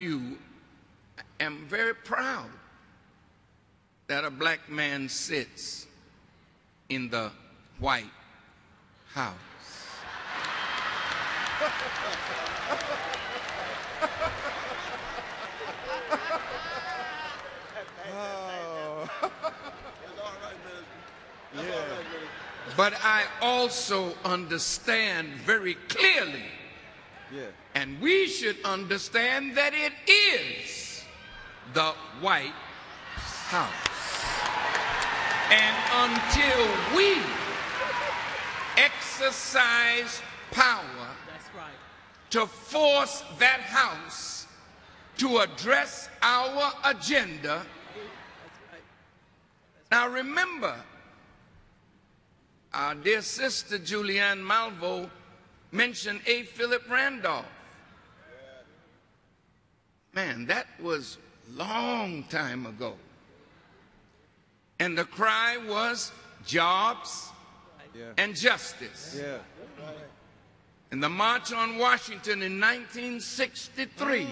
You am very proud that a black man sits in the White House. But I also understand very clearly, and we should understand that it is the White House. And until we exercise power to force that house to address our agenda. Now remember, our dear sister Julianne Malvo mentioned A. Philip Randolph. Man, that was a long time ago. And the cry was jobs and justice. In the March on Washington in 1963,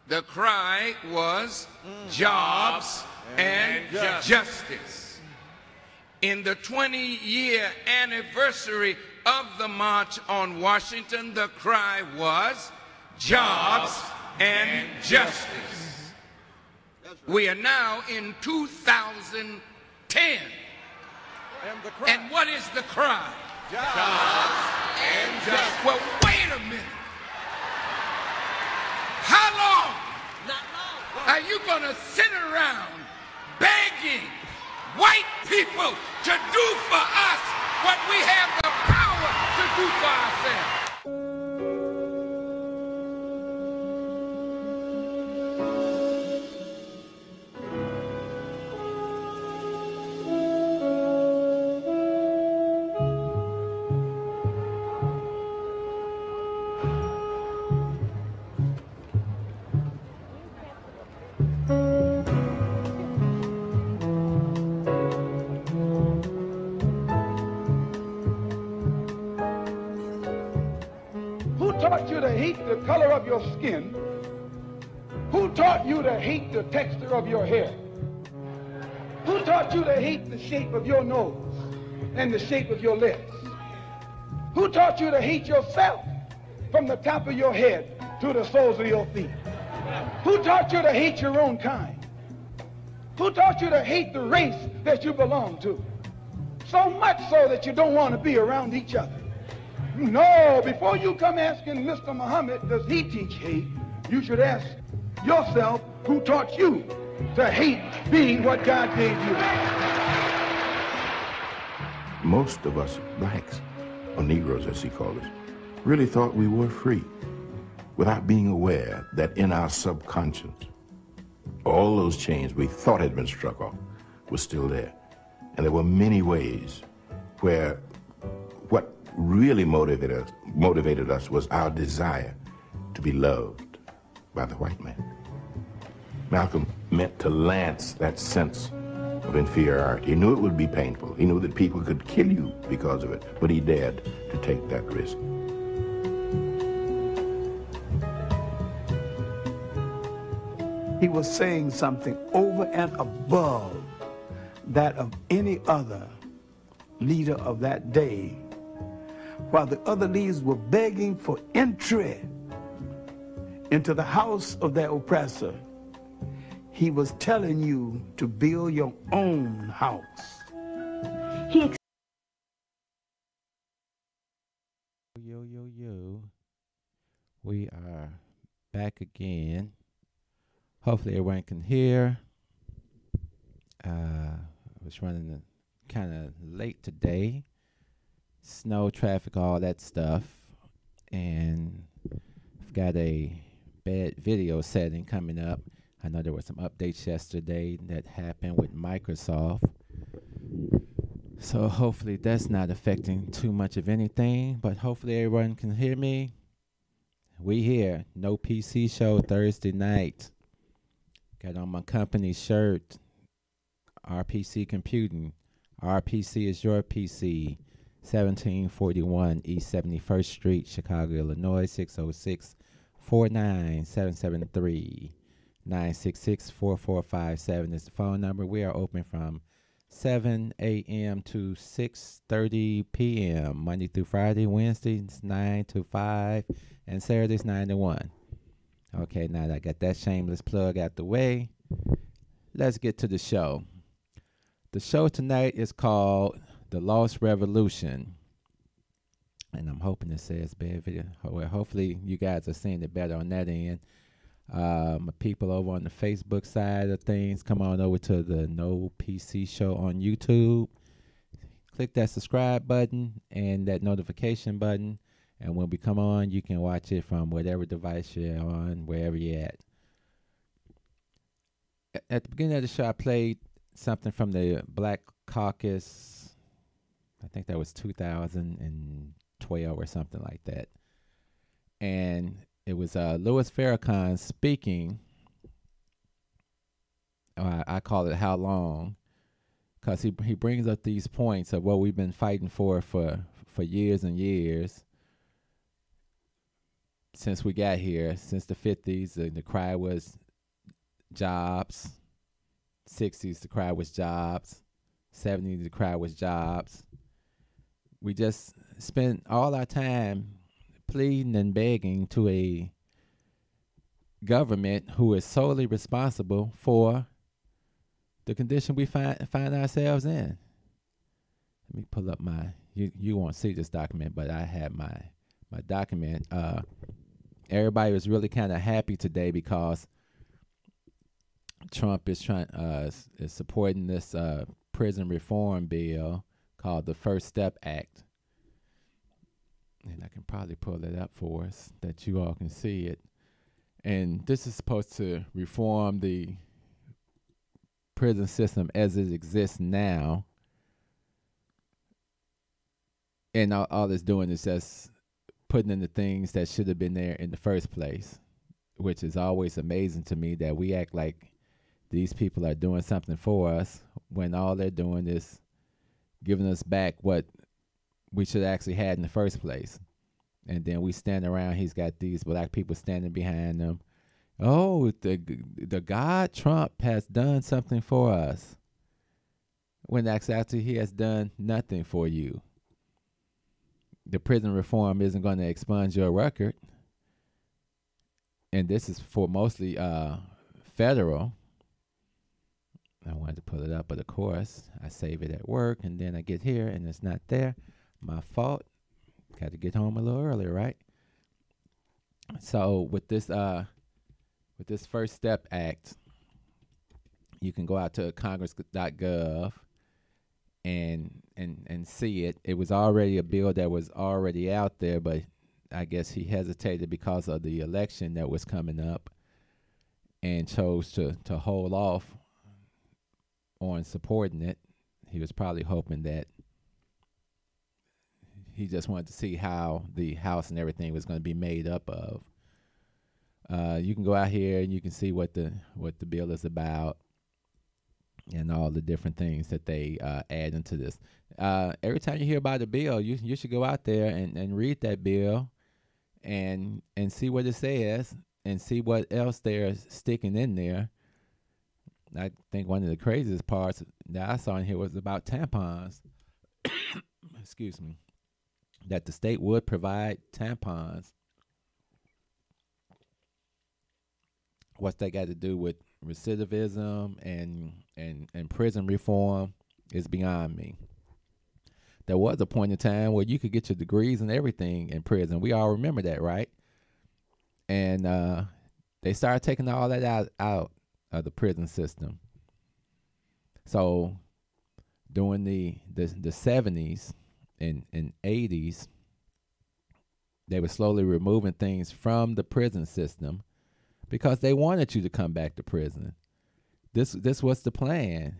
the cry was jobs and justice. In the 20-year anniversary of the March on Washington, the cry was jobs and justice. We are now in 2010. And what is the cry? Jobs and justice. Well, wait a minute. How long are you going to sit around begging white people to do for us what we have the power to do for ourselves? The color of your skin? Who taught you to hate the texture of your hair? Who taught you to hate the shape of your nose and the shape of your lips? Who taught you to hate yourself from the top of your head to the soles of your feet? Who taught you to hate your own kind? Who taught you to hate the race that you belong to? So much so that you don't want to be around each other. No, before you come asking Mr. Muhammad, does he teach hate, you should ask yourself, who taught you to hate being what God gave you? Most of us blacks, or Negroes as he called us, really thought we were free without being aware that in our subconscious, all those chains we thought had been struck off were still there. And there were many ways where what really motivated us was our desire to be loved by the white man. Malcolm meant to lance that sense of inferiority. He knew it would be painful. He knew that people could kill you because of it, but he dared to take that risk. He was saying something over and above that of any other leader of that day. While the other leaders were begging for entry into the house of their oppressor, he was telling you to build your own house. Yo. We are back again. Hopefully everyone can hear. I was running kind of late today. Snow, traffic, all that stuff. And I've got a bad video setting coming up. I know there were some updates yesterday that happened with Microsoft. So hopefully that's not affecting too much of anything. But hopefully everyone can hear me. We here. No PC show Thursday night. Got on my company shirt. RPC Computing. RPC is your PC. 1741 East 71st Street, Chicago, Illinois, 606 966-4457 is the phone number. We are open from 7 a.m. to 6:30 p.m. Monday through Friday, Wednesdays 9 to 5, and Saturdays 9 to 1. Okay, now that I got that shameless plug out the way, let's get to the show. The show tonight is called The Lost Revolution. And I'm hoping it says bad video. Well, hopefully you guys are seeing it better on that end. My people over on the Facebook side of things, come on over to the No PC Show on YouTube. Click that subscribe button and that notification button. And when we come on, you can watch it from whatever device you're on, wherever you're at. At the beginning of the show, I played something from the Black Caucus. I think that was 2012 or something like that. And it was Louis Farrakhan speaking. I call it How Long, because he brings up these points of what we've been fighting for years and years. Since we got here, since the 50s, the cry was jobs. 60s, the cry was jobs. 70s, the cry was jobs. We just spent all our time pleading and begging to a government who is solely responsible for the condition we find ourselves in. Let me pull up you won't see this document, but I have my document. Everybody was really kind of happy today because Trump is is supporting this prison reform bill called the First Step Act. And I can probably pull it up for us that you all can see it. And this is supposed to reform the prison system as it exists now. And all it's doing is just putting in the things that should have been there in the first place, which is always amazing to me that we act like these people are doing something for us when all they're doing is giving us back what we should actually had in the first place. And then we stand around, he's got these black people standing behind them. Oh, the God Trump has done something for us, when actually he has done nothing for you. The prison reform isn't going to expunge your record. And this is for mostly federal. I wanted to pull it up, but of course, I save it at work, and then I get here, and it's not there. My fault. Got to get home a little earlier, right? So with this First Step Act, you can go out to congress.gov and see it. It was already a bill that was already out there, but I guess he hesitated because of the election that was coming up and chose to hold off on supporting it. He was probably hoping that he just wanted to see how the House and everything was going to be made up of. You can go out here and you can see what the bill is about and all the different things that they add into this. Every time you hear about a bill, you should go out there and read that bill and see what it says and see what else they're sticking in there. I think one of the craziest parts that I saw in here was about tampons. Excuse me. That the state would provide tampons. What's that got to do with recidivism and prison reform is beyond me. There was a point in time where you could get your degrees and everything in prison. We all remember that, right? And they started taking all that out of the prison system. So during the 70s and 80s, they were slowly removing things from the prison system because they wanted you to come back to prison. This was the plan.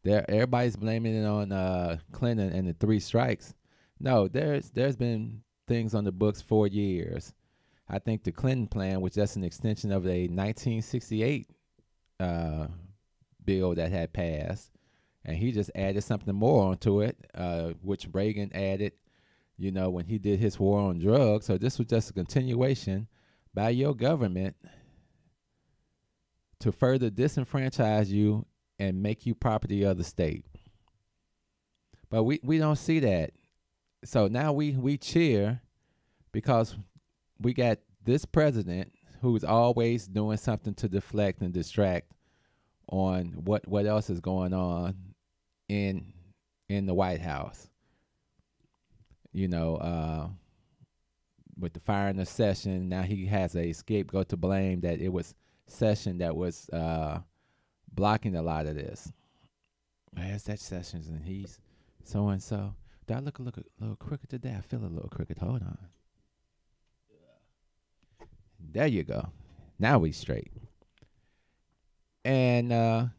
Everybody's blaming it on Clinton and the 3 strikes. No, there's been things on the books for years. I think the Clinton plan was just an extension of a 1968 bill that had passed, and he just added something more onto it, which Reagan added, when he did his war on drugs. So this was just a continuation, by your government to further disenfranchise you and make you property of the state. But we don't see that. So now we cheer because we got this president who's always doing something to deflect and distract on what else is going on in the White House. You know, with the firing of Sessions, now he has a scapegoat to blame that it was Sessions that was blocking a lot of this. Where's that Sessions? And he's so and so. Do I look a little crooked today? I feel a little crooked. Hold on. There you go. Now we straight. And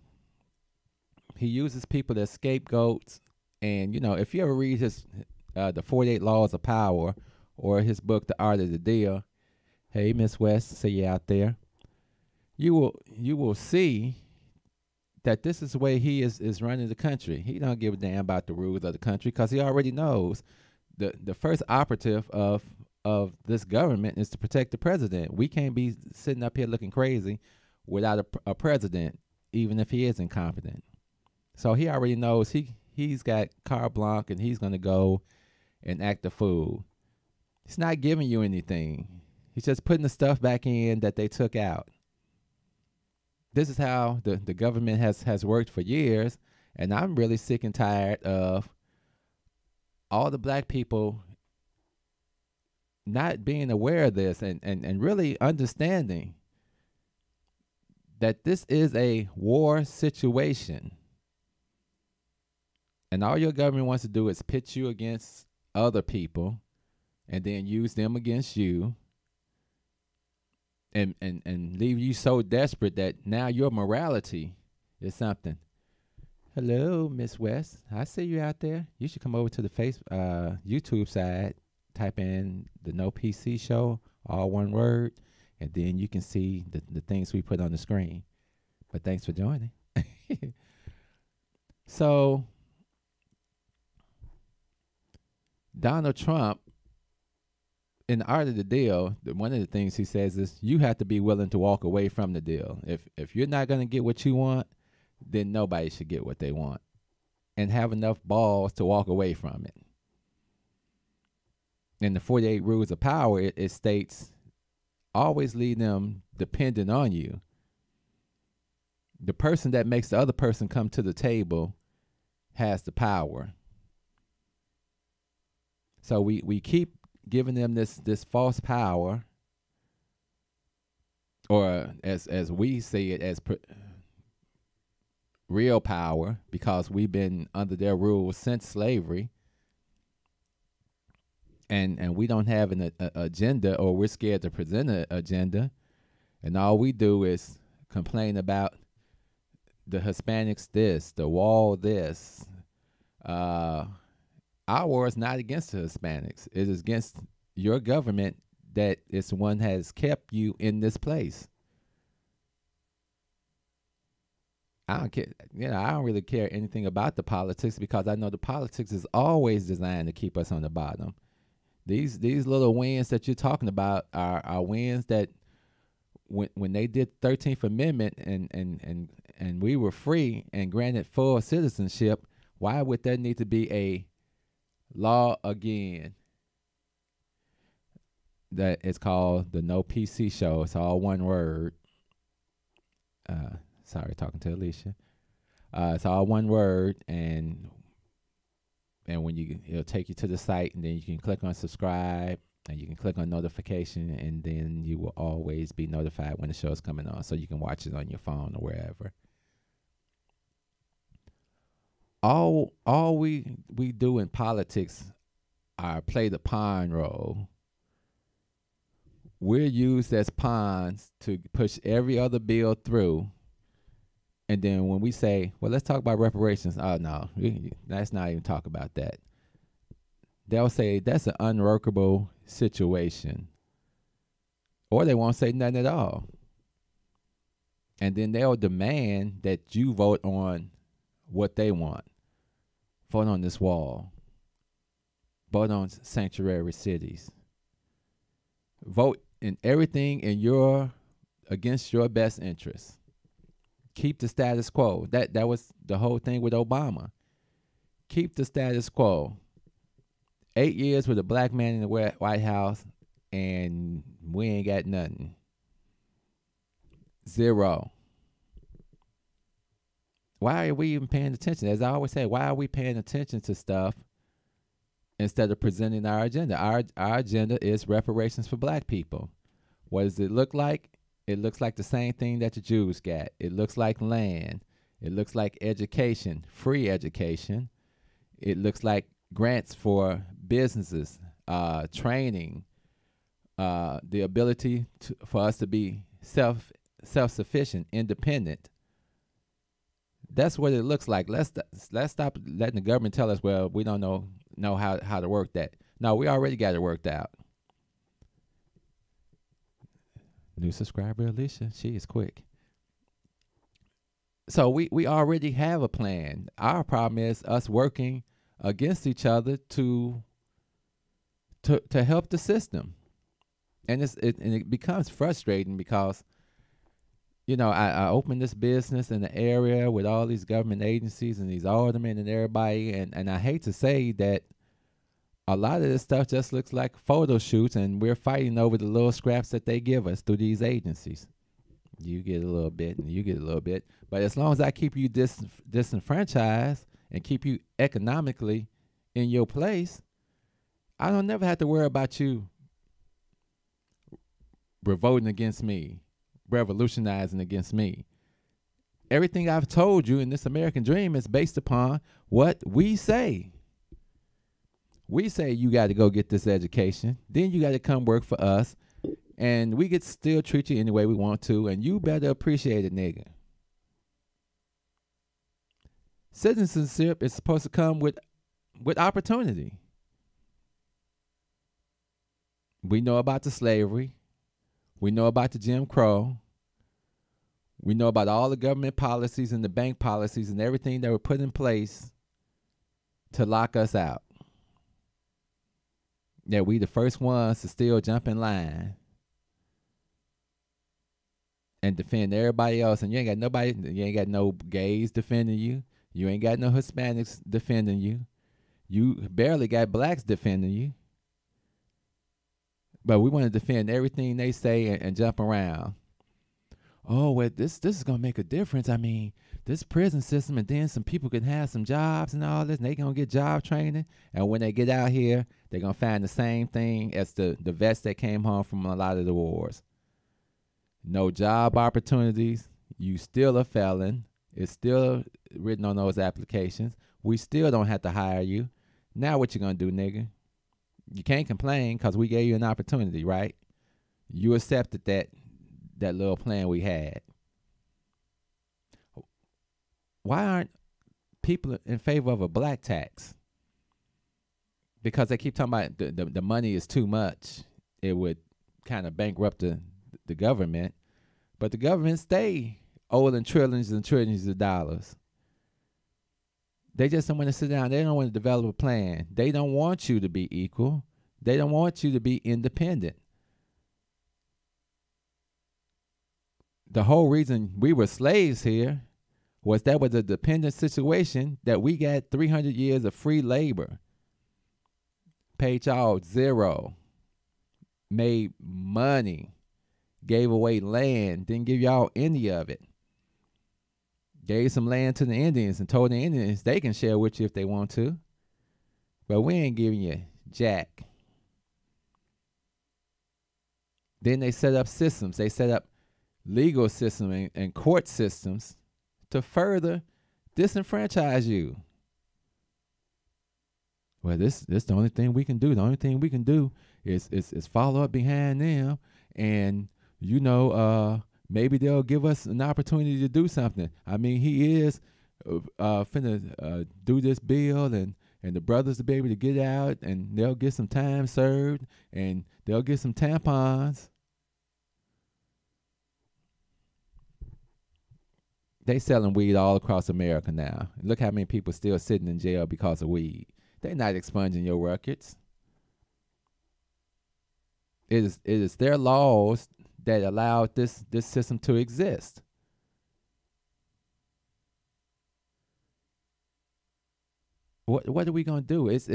he uses people as scapegoats. And, you know, if you ever read his the 48 Laws of Power or his book, The Art of the Deal, hey, Miss West, see you out there, you will see that this is the way he is running the country. He don't give a damn about the rules of the country because he already knows the first operative of this government is to protect the president. We can't be sitting up here looking crazy without a president, even if he is incompetent. So he already knows he's got carte blanche and he's going to go and act a fool. He's not giving you anything. He's just putting the stuff back in that they took out. This is how the government has worked for years, and I'm really sick and tired of all the black people not being aware of this and really understanding that this is a war situation. And all your government wants to do is pit you against other people and then use them against you and leave you so desperate that now your morality is something. Hello, Miss West. I see you out there. You should come over to the YouTube side, type in the No PC Show, all one word, and then you can see the things we put on the screen. But thanks for joining. So, Donald Trump, in The Art of the Deal, one of the things he says is you have to be willing to walk away from the deal. If you're not going to get what you want, then nobody should get what they want, and have enough balls to walk away from it. In the 48 Rules of Power, it states, always leave them dependent on you. The person that makes the other person come to the table has the power. So we keep giving them this false power, or as we see it, as real power, because we've been under their rules since slavery, and we don't have an agenda, or we're scared to present an agenda, and all we do is complain about the Hispanics this, the wall this. Our war is not against the Hispanics. It is against your government that is one has kept you in this place. I don't care. You know, I don't really care anything about the politics because I know the politics is always designed to keep us on the bottom. These little wins that you're talking about are wins that when they did 13th Amendment and we were free and granted full citizenship, why would there need to be a law again that is called the No PC Show? It's all one word. Sorry, talking to Alicia. It's all one word, and when it'll take you to the site, and then you can click on subscribe, and you can click on notification, and then you will always be notified when the show is coming on, so you can watch it on your phone or wherever. All we do in politics are play the pawn role. We're used as pawns to push every other bill through. And then when we say, well, let's talk about reparations. Oh, no, let's not even talk about that. They'll say that's an unworkable situation. Or they won't say nothing at all. And then they'll demand that you vote on what they want. Vote on this wall. Vote on sanctuary cities. Vote in everything against your best interest. Keep the status quo. That was the whole thing with Obama. Keep the status quo. 8 years with a black man in the White House, and we ain't got nothing. Zero. Why are we even paying attention? As I always say, why are we paying attention to stuff instead of presenting our agenda? Our agenda is reparations for black people. What does it look like? It looks like the same thing that the Jews got. It looks like land. It looks like education, free education. It looks like grants for businesses, training, the ability for us to be self-sufficient, independent. That's what it looks like. Let's stop letting the government tell us, well, we don't know how to work that. No, we already got it worked out. New subscriber Alicia, she is quick. So we already have a plan. Our problem is us working against each other to help the system. And it becomes frustrating because, you know, I opened this business in the area with all these government agencies and these aldermen and everybody, and I hate to say that a lot of this stuff just looks like photo shoots, and we're fighting over the little scraps that they give us through these agencies. You get a little bit, and you get a little bit. But as long as I keep you disenfranchised and keep you economically in your place, I don't never have to worry about you revolting against me, revolutionizing against me. Everything I've told you in this American dream is based upon what we say. We say you got to go get this education, then you got to come work for us, and we get still treat you any way we want to, and you better appreciate it, nigga. Citizenship is supposed to come with opportunity. We know about the slavery. We know about the Jim Crow. We know about all the government policies and the bank policies and everything that were put in place to lock us out. That we the first ones to still jump in line and defend everybody else. And you ain't got no gays defending you. You ain't got no Hispanics defending you. You barely got blacks defending you. But we want to defend everything they say and jump around. Oh, well, this is going to make a difference. I mean, this prison system, and then some people can have some jobs and all this, and they going to get job training. And when they get out here, they're going to find the same thing as the vets that came home from a lot of the wars. No job opportunities. You still a felon. It's still written on those applications. We still don't have to hire you. Now what you going to do, nigga? You can't complain because we gave you an opportunity, right? You accepted that little plan we had. Why aren't people in favor of a black tax? Because they keep talking about the money is too much. It would kind of bankrupt the government. But the government stay owing trillions and trillions of dollars. They just don't want to sit down. They don't want to develop a plan. They don't want you to be equal. They don't want you to be independent. The whole reason we were slaves here was that was a dependent situation that we got 300 years of free labor. Paid y'all zero. Made money. Gave away land. Didn't give y'all any of it. Gave some land to the Indians and told the Indians they can share with you if they want to. But we ain't giving you jack. Then they set up systems. They set up legal systems and court systems to further disenfranchise you. Well, this the only thing we can do. The only thing we can do is follow up behind them, and you know, maybe they'll give us an opportunity to do something. I mean, he is finna do this bill, and the brothers will be able to get out, and they'll get some time served, and they'll get some tampons. They selling weed all across America now. Look how many people still sitting in jail because of weed. They're not expunging your records. It is their laws that allowed this system to exist. What are we gonna do? It's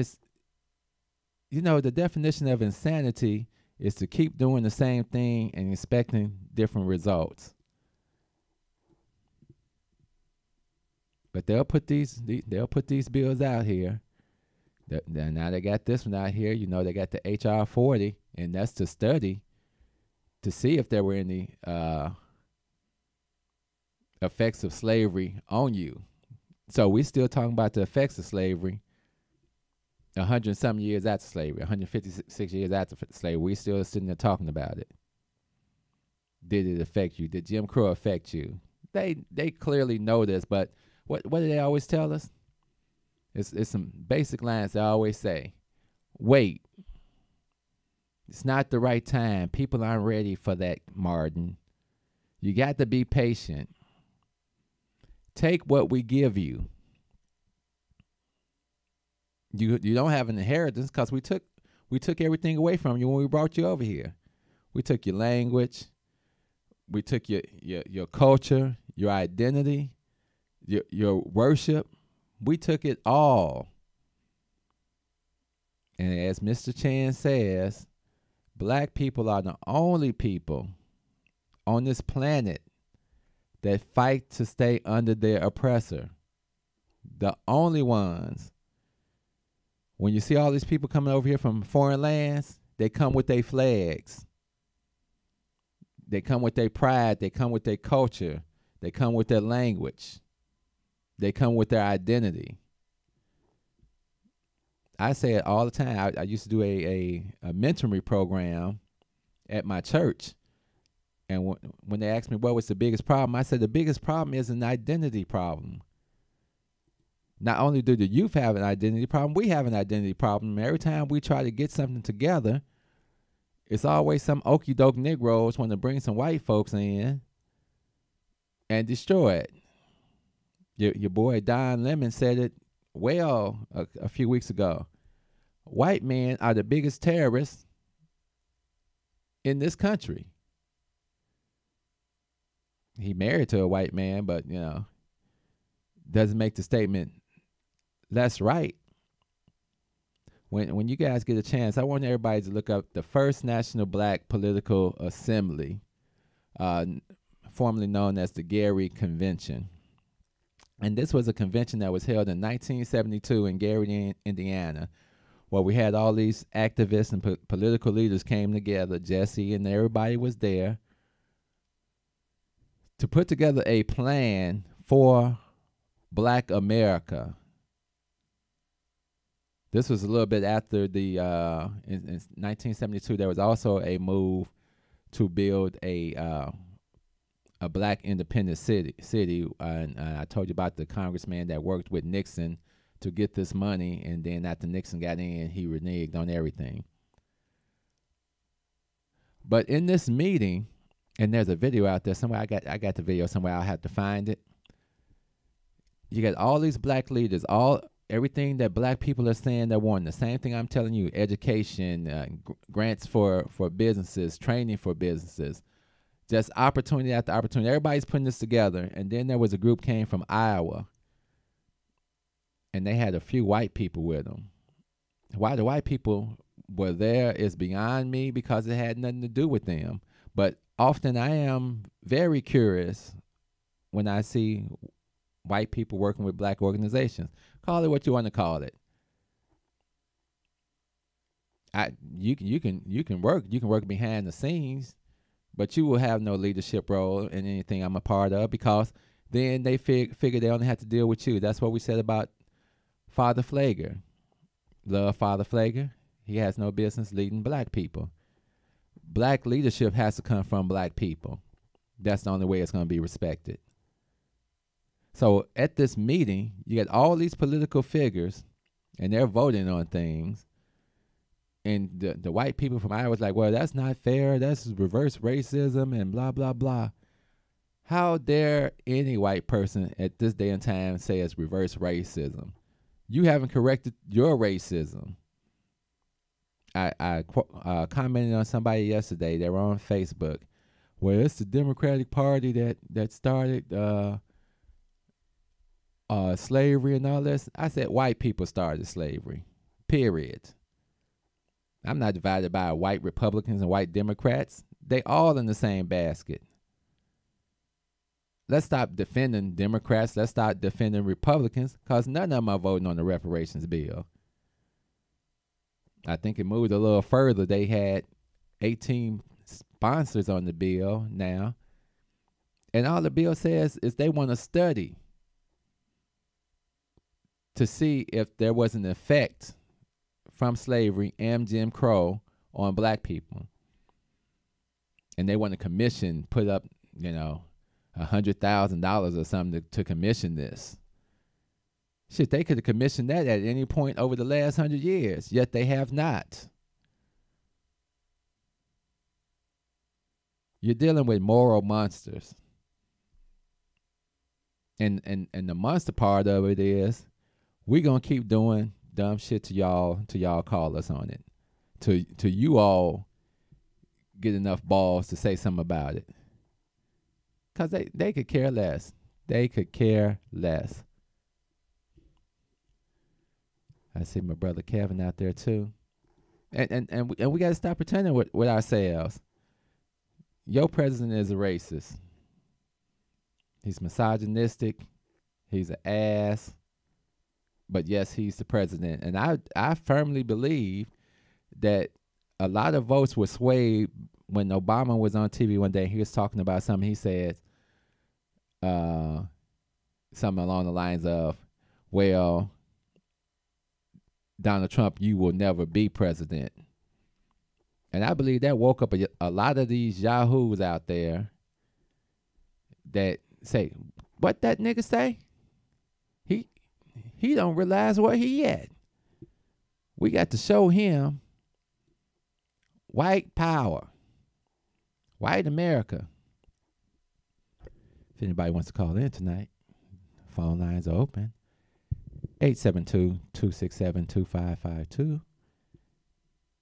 the definition of insanity is to keep doing the same thing and expecting different results. But they'll put these bills out here. Now they got this one out here. They got the HR 40, and that's to study to see if there were any effects of slavery on you. So we still talking about the effects of slavery 100 and some years after slavery, 156 years after slavery. We still sitting there talking about it. Did it affect you? Did Jim Crow affect you? They clearly know this, but what do they always tell us? It's some basic lines they always say. Wait. It's not the right time. People aren't ready for that, Martin. You got to be patient. Take what we give you. You don't have an inheritance because we took everything away from you when we brought you over here. We took your language. We took your culture, your identity, your worship. We took it all. And as Mr. Chan says, black people are the only people on this planet that fight to stay under their oppressor. The only ones. When you see all these people coming over here from foreign lands, they come with their flags. They come with their pride. They come with their culture. They come with their language. They come with their identity. I say it all the time. I used to do a mentoring program at my church. And when they asked me what was the biggest problem, I said the biggest problem is an identity problem. Not only do the youth have an identity problem, we have an identity problem. Every time we try to get something together, it's always some okey-doke Negroes want to bring some white folks in and destroy it. Your boy Don Lemon said it well a few weeks ago. White men are the biggest terrorists in this country. He married to a white man, but, doesn't make the statement less right. When you guys get a chance, I want everybody to look up the First National Black Political Assembly, formerly known as the Gary Convention. And this was a convention that was held in 1972 in Gary, Indiana, where we had all these activists and political leaders came together. Jesse and everybody was there to put together a plan for Black America. This was a little bit after the in 1972. There was also a move to build a black independent city, and I told you about the congressman that worked with Nixon to get this money, and then after Nixon got in, he reneged on everything. But in this meeting, and there's a video out there somewhere. I got the video somewhere. I'll have to find it. You got all these black leaders, everything that black people are saying they want. The same thing I'm telling you: education, grants for businesses, training for businesses, just opportunity after opportunity. Everybody's putting this together. And then there was a group came from Iowa, and they had a few white people with them. Why the white people were there is beyond me, because it had nothing to do with them. But often I am very curious when I see white people working with black organizations. Call it what you want to call it. You can work behind the scenes, but you will have no leadership role in anything I'm a part of, because then they figure they only have to deal with you. That's what we said about Father Pfleger. Love Father Pfleger. He has no business leading black people. Black leadership has to come from black people. That's the only way it's going to be respected. So at this meeting, you got all these political figures, and they're voting on things. And the white people from Iowa was like, well, that's not fair. That's reverse racism and blah, blah, blah. How dare any white person at this day and time say it's reverse racism? You haven't corrected your racism. I commented on somebody yesterday. They were on Facebook. Well, it's the Democratic Party that started slavery and all this. I said white people started slavery. Period. I'm not divided by white Republicans and white Democrats. They all in the same basket. Let's stop defending Democrats. Let's stop defending Republicans, because none of them are voting on the reparations bill. I think it moved a little further. They had 18 sponsors on the bill now. And all the bill says is they want to study to see if there was an effect from slavery and Jim Crow on black people. And they want a commission, put up, $100,000 or something to commission this. Shit, they could have commissioned that at any point over the last 100 years, yet they have not. You're dealing with moral monsters. And the monster part of it is we're going to keep doing dumb shit to y'all call us on it. To you all get enough balls to say something about it. Because they could care less. They could care less. I see my brother Kevin out there too. And we got to stop pretending with ourselves. Your president is a racist. He's misogynistic. He's an ass. But yes, he's the president. And I firmly believe that a lot of votes were swayed when Obama was on TV one day. He was talking about something. He said something along the lines of, well, Donald Trump, you will never be president. And I believe that woke up a lot of these yahoos out there that say, what that nigga say? He don't realize where he at. We got to show him white power, white America. If anybody wants to call in tonight, phone lines are open. 872-267-2552.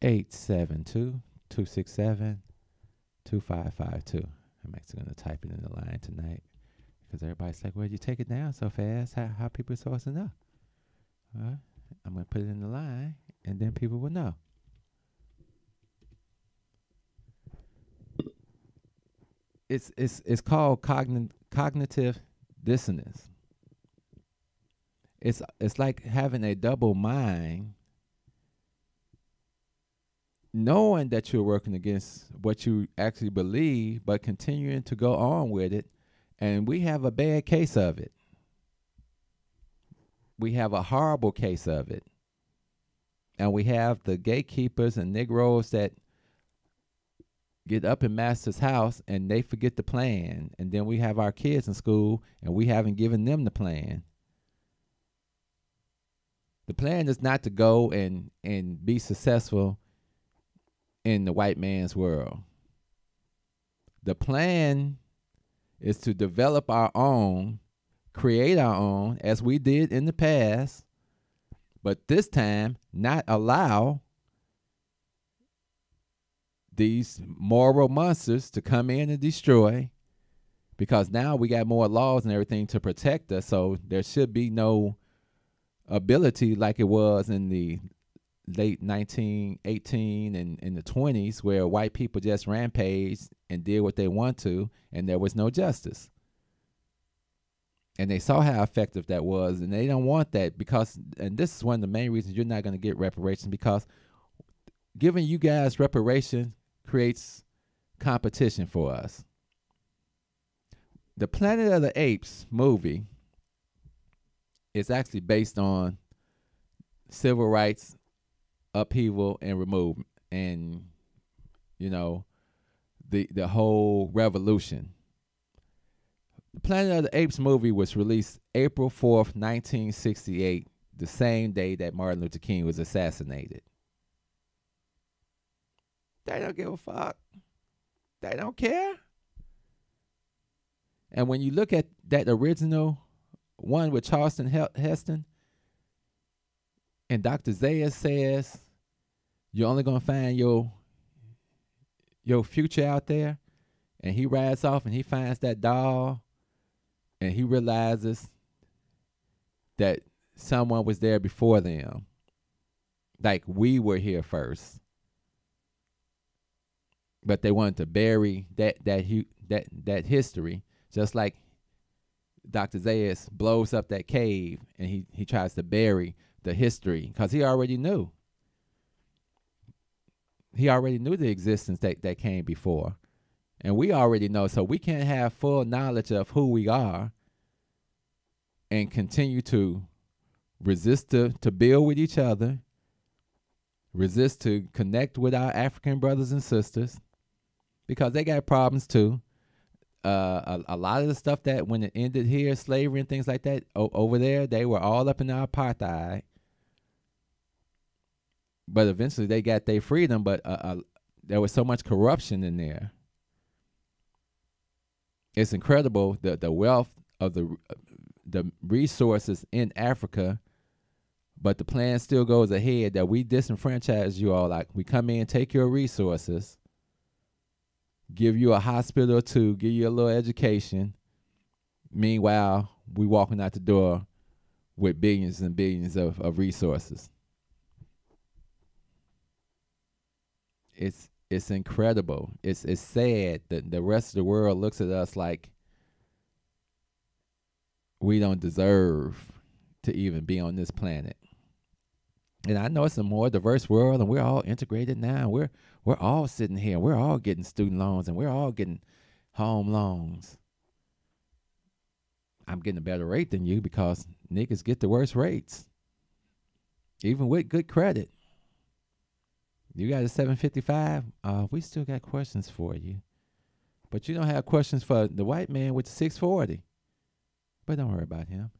872-267-2552. I'm actually going to type it in the line tonight because everybody's like, where'd you take it down so fast? How people are supposed to know? I'm going to put it in the line, and then people will know. It's called cognitive dissonance. It's like having a double mind, knowing that you're working against what you actually believe, but continuing to go on with it. And we have a bad case of it. We have a horrible case of it. And we have the gatekeepers and Negroes that get up in master's house and they forget the plan. And then we have our kids in school and we haven't given them the plan. The plan is not to go and be successful in the white man's world. The plan is to develop our own, create our own, as we did in the past, but this time not allow these moral monsters to come in and destroy, because now we got more laws and everything to protect us, so there should be no ability like it was in the late 1918 and in the 20s where white people just rampaged and did what they want to and there was no justice. And they saw how effective that was, and they don't want that because, and this is one of the main reasons you're not going to get reparations, because giving you guys reparation creates competition for us. The Planet of the Apes movie is actually based on civil rights upheaval and removal, and the whole revolution. The Planet of the Apes movie was released April 4th, 1968, the same day that Martin Luther King was assassinated. They don't give a fuck. They don't care. And when you look at that original one with Charlton Heston, and Dr. Zayas says, you're only gonna find your future out there. And he rides off and he finds that doll, and he realizes that someone was there before them. Like we were here first. But they wanted to bury that history, just like Dr. Zayas blows up that cave and he tries to bury the history because he already knew. He already knew the existence that came before. And we already know, so we can't have full knowledge of who we are and continue to resist to build with each other, resist to connect with our African brothers and sisters, because they got problems too. A lot of the stuff that when it ended here, slavery and things like that, over there, they were all up in our apartheid. But eventually they got their freedom, but there was so much corruption in there. It's incredible the wealth of the resources in Africa, but the plan still goes ahead that we disenfranchise you all. Like, we come in, take your resources, give you a hospital or two, give you a little education. Meanwhile, we walking out the door with billions and billions of resources. It's incredible. It's sad that the rest of the world looks at us like we don't deserve to even be on this planet. And I know it's a more diverse world, and we're all integrated now. We're all sitting here. We're all getting student loans, and we're all getting home loans. I'm getting a better rate than you because niggas get the worst rates, even with good credit. You got a 755. We still got questions for you, but you don't have questions for the white man with the 640. But don't worry about him.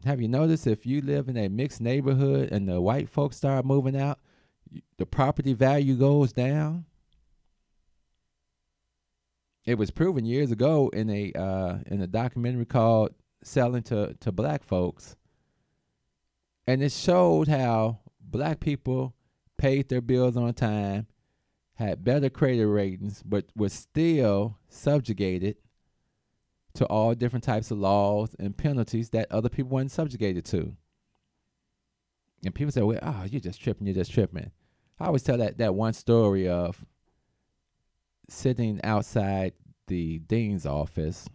Have you noticed if you live in a mixed neighborhood and the white folks start moving out, the property value goes down? It was proven years ago in a documentary called "Selling to Black Folks," and it showed how black people paid their bills on time, had better credit ratings, but was still subjugated to all different types of laws and penalties that other people weren't subjugated to. And people say, well, you're just tripping. I always tell that one story of sitting outside the dean's office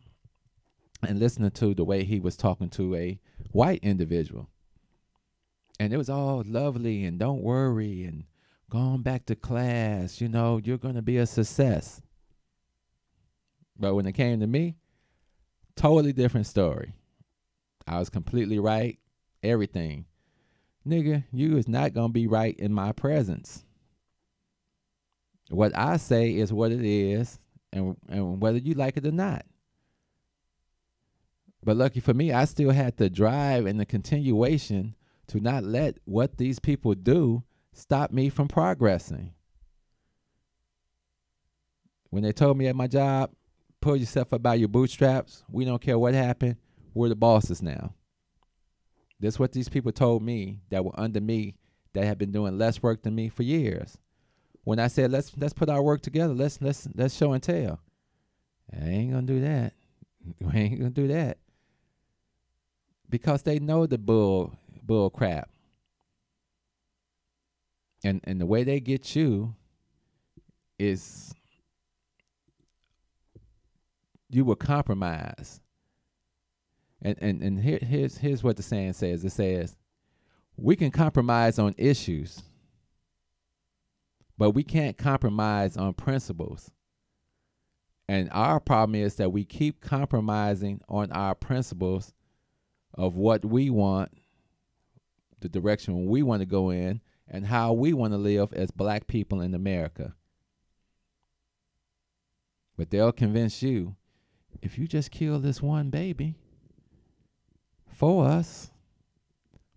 and listening to the way he was talking to a white individual. And it was all lovely and don't worry and going back to class, you're going to be a success. But when it came to me, totally different story. I was completely right. Everything. Nigga, you is not going to be right in my presence. What I say is what it is, and whether you like it or not. But lucky for me, I still had the drive and the continuation to not let what these people do stop me from progressing. When they told me at my job, pull yourself up by your bootstraps, we don't care what happened, we're the bosses now. That's what these people told me that were under me that had been doing less work than me for years. When I said let's put our work together, let's show and tell. I ain't gonna do that. We ain't gonna do that. Because they know the bull crap. And the way they get you is you will compromise. And here's what the saying says. It says, we can compromise on issues, but we can't compromise on principles. And our problem is that we keep compromising on our principles of what we want, the direction we want to go in, and how we want to live as black people in America. But they'll convince you, if you just kill this one baby for us,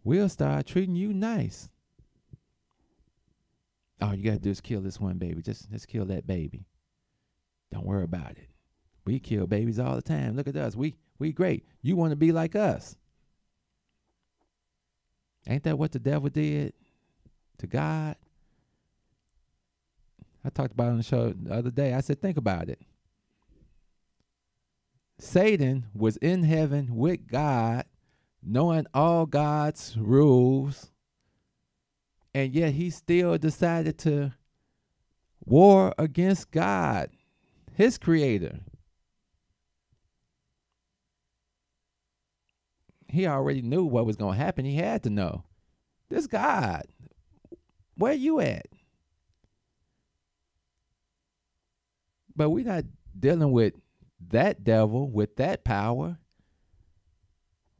we'll start treating you nice. All you got to do is kill this one baby. Just kill that baby. Don't worry about it. We kill babies all the time. Look at us. We great. You want to be like us. Ain't that what the devil did to God I talked about it on the show the other day. I said, think about it. Satan was in heaven with God, knowing all God's rules, and yet he still decided to war against God, his creator. He already knew what was going to happen. He had to know. This God, where you at? But we're not dealing with that devil, with that power.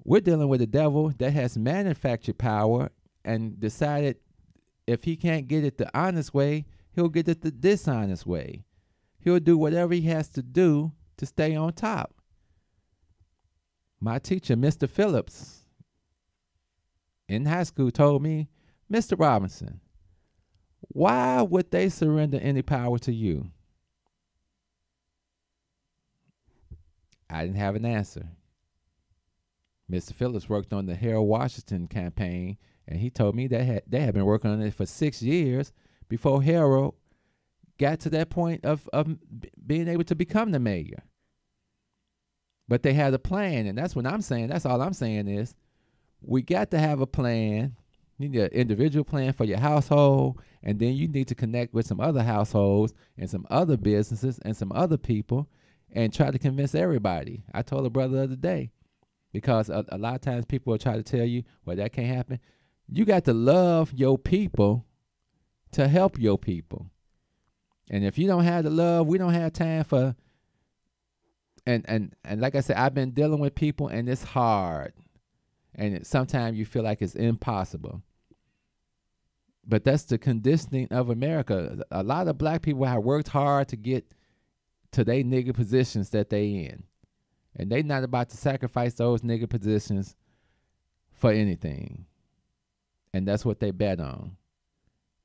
We're dealing with a devil that has manufactured power and decided if he can't get it the honest way, he'll get it the dishonest way. He'll do whatever he has to do to stay on top. My teacher, Mr. Phillips, in high school told me, Mr. Robinson, why would they surrender any power to you? I didn't have an answer. Mr. Phillips worked on the Harold Washington campaign, and he told me that they had been working on it for 6 years before Harold got to that point of being able to become the mayor. But they had a plan, and that's what I'm saying. That's all I'm saying is we got to have a plan. You need an individual plan for your household, and then you need to connect with some other households and some other businesses and some other people and try to convince everybody. I told a brother the other day, because a lot of times people will try to tell you, well, that can't happen. You got to love your people to help your people. And if you don't have the love, we don't have time for, and like I said, I've been dealing with people, and it's hard. And sometimes you feel like it's impossible. But that's the conditioning of America. A lot of black people have worked hard to get to their nigger positions that they in. And they not about to sacrifice those nigger positions for anything. And that's what they bet on.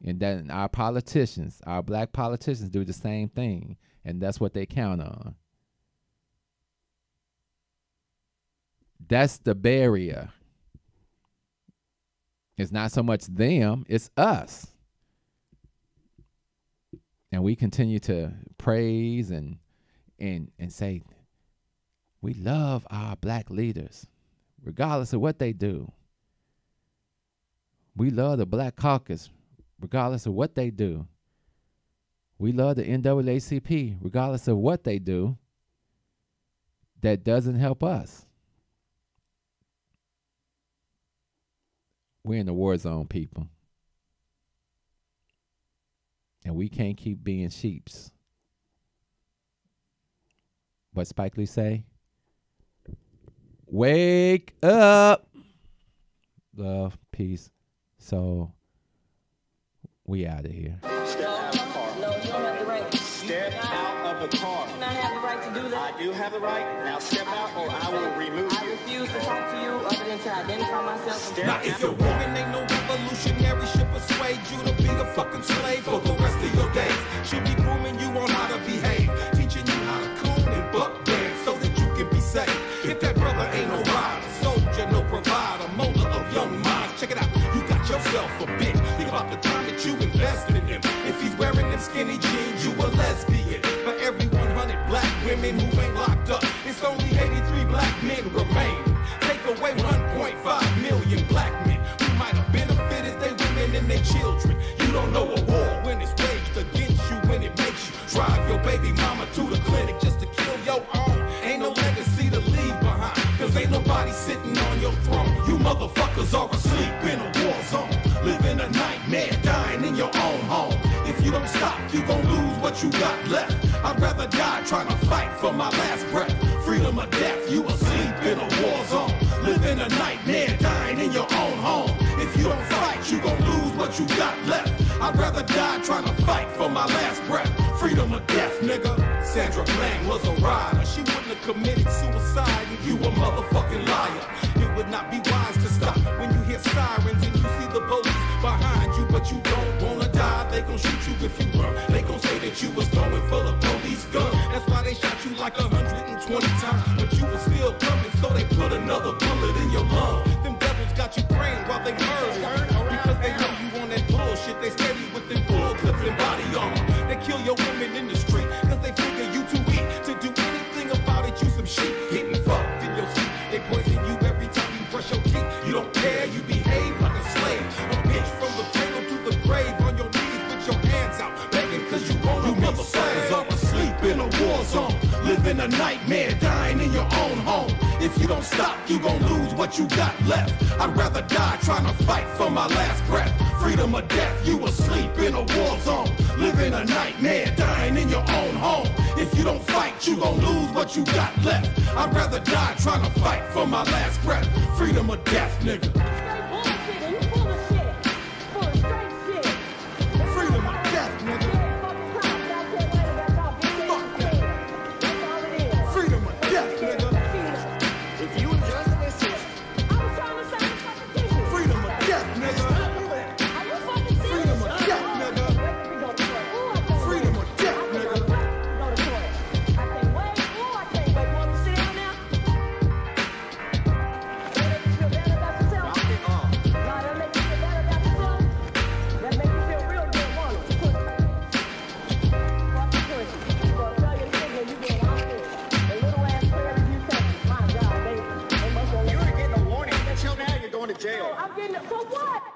And then our politicians, our black politicians, do the same thing. And that's what they count on. That's the barrier. It's not so much them, it's us. And we continue to praise and say, we love our black leaders, regardless of what they do. We love the Black Caucus, regardless of what they do. We love the NAACP, regardless of what they do. That doesn't help us. We're in the war zone, people. And we can't keep being sheeps. What Spike Lee say? Wake up. Love, peace. So we out of here. Step out of the car. No, you don't have the right. Step out of the car. You do not have the right to do that. I do have the right. Now step out or I will remove I you. refuse to talk to you other than to identify myself. Step Now, if your woman ain't no revolutionary, she'll persuade you to be a fucking slave for the rest of your days. She'll be grooming you on how to behave, teaching you how to coon and buck dance so that you can be safe. If that brother ain't no rider, soldier, no provider, molder of young minds, check it out. You got yourself a bitch. Think about the time that you invested in him. If he's wearing them skinny jeans, you a lesbian. For every 100 black women who ain't locked up, it's only 83 black men remain. Take away 1.5 million black men who might have benefited their women and their children. You don't know a war when it's waged against you, when it makes you drive your baby mama to the clinic just to kill your own. Ain't no legacy to leave behind, cause ain't nobody sitting on your throne. You motherfuckers are asleep in a war zone, living a nightmare, dying in your own home. If you don't stop, you gon' lose what you got left. I'd rather die trying to fight for my last breath. Freedom or death, you asleep in a war zone, living a nightmare, dying in your own home. If you don't fight, you gon' lose what you got left. I'd rather die trying to fight for my last breath. Freedom or death, nigga. Sandra Bland was a rider. She wouldn't have committed suicide, and you a motherfucking liar. It would not be wise to stop when you hear sirens and you see the police behind you, but you don't wanna die. They gon' shoot you if you run. They gon' say that you was going for the police gun. That's why they shot you like 120 times, but you was still coming, so they put another bullet in your lung. Them devils got you praying while they murder, because they know you on that bullshit. They steady with them full clips and body armor. They kill don't care, you behave like a slave. A bitch from the cradle to the grave, on your knees with your hands out, begging cause you wanna be motherfuckers are asleep in a war zone, living a nightmare, dying in your own home. If you don't stop, you gon' lose what you got left. I'd rather die trying to fight for my last breath. Freedom or death, you asleep in a war zone, living a nightmare, dying in your own home. If you don't fight, you gon' lose what you got left. I'd rather die trying to fight for my last breath. Freedom or death, nigga. Freedom or death, nigga. Fuck that. Freedom or death, nigga. If you just listen, Freedom or death, nigga. Freedom or death, nigga. Freedom or death, nigga. you were getting a warning. Until now, you're going to jail. I'm getting it for what?